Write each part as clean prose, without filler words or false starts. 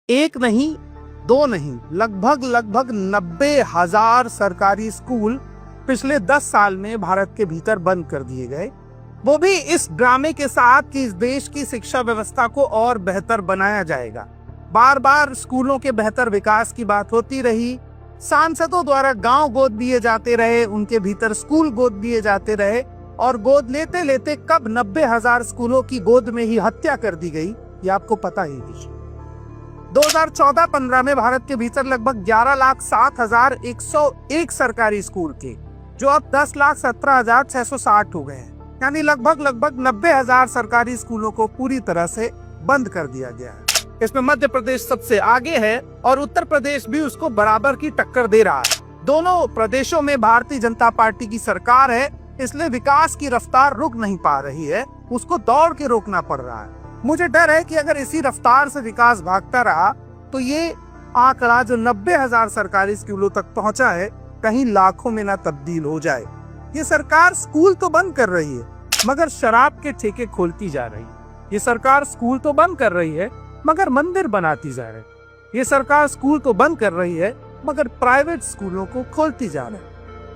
एक नहीं, दो नहीं, लगभग 90,000 सरकारी स्कूल पिछले 10 साल में भारत के भीतर बंद कर दिए गए। वो भी इस ड्रामे के साथ कि इस देश की शिक्षा व्यवस्था को और बेहतर बनाया जाएगा। बार बार स्कूलों के बेहतर विकास की बात होती रही, सांसदों द्वारा गांव गोद दिए जाते रहे, उनके भीतर स्कूल गोद दिए जाते रहे, और गोद लेते लेते कब 90,000 स्कूलों की गोद में ही हत्या कर दी गई, ये आपको पता ही नहीं। 2014-15 में भारत के भीतर लगभग 11,07,101 सरकारी स्कूल थे, जो अब 10,17,660 हो गए हैं। यानी लगभग 90,000 सरकारी स्कूलों को पूरी तरह से बंद कर दिया गया है। इसमें मध्य प्रदेश सबसे आगे है और उत्तर प्रदेश भी उसको बराबर की टक्कर दे रहा है। दोनों प्रदेशों में भारतीय जनता पार्टी की सरकार है, इसलिए विकास की रफ्तार रुक नहीं पा रही है, उसको दौड़ के रोकना पड़ रहा है। मुझे डर है कि अगर इसी रफ्तार से विकास भागता रहा तो ये आंकड़ा जो 90,000 सरकारी स्कूलों तक पहुंचा है, कहीं लाखों में ना तब्दील हो जाए। ये सरकार स्कूल तो बंद कर रही है मगर शराब के ठेके खोलती जा रही है। ये सरकार स्कूल तो बंद कर रही है मगर मंदिर बनाती जा रही है। ये सरकार स्कूल तो बंद कर रही है मगर प्राइवेट स्कूलों को खोलती जा रही है।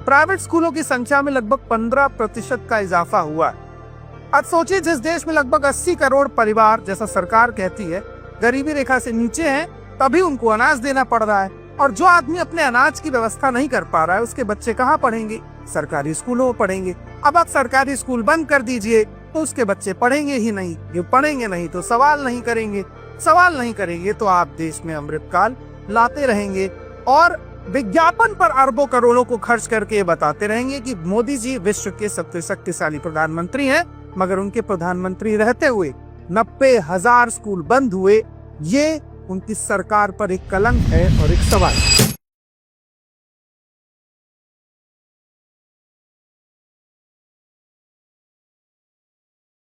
प्राइवेट स्कूलों की संख्या में लगभग 15% का इजाफा हुआ है। अब सोचिए, जिस देश में लगभग 80 करोड़ परिवार, जैसा सरकार कहती है, गरीबी रेखा से नीचे हैं, तभी उनको अनाज देना पड़ रहा है, और जो आदमी अपने अनाज की व्यवस्था नहीं कर पा रहा है, उसके बच्चे कहाँ पढ़ेंगे? सरकारी स्कूलों में पढ़ेंगे। अब आप सरकारी स्कूल बंद कर दीजिए तो उसके बच्चे पढ़ेंगे ही नहीं। ये पढ़ेंगे नहीं तो सवाल नहीं करेंगे, सवाल नहीं करेंगे तो आप देश में अमृतकाल लाते रहेंगे और विज्ञापन पर अरबों करोड़ों को खर्च करके ये बताते रहेंगे कि मोदी जी विश्व के सबसे शक्तिशाली प्रधानमंत्री हैं, मगर उनके प्रधानमंत्री रहते हुए 90,000 स्कूल बंद हुए। ये उनकी सरकार पर एक कलंक है और एक सवाल।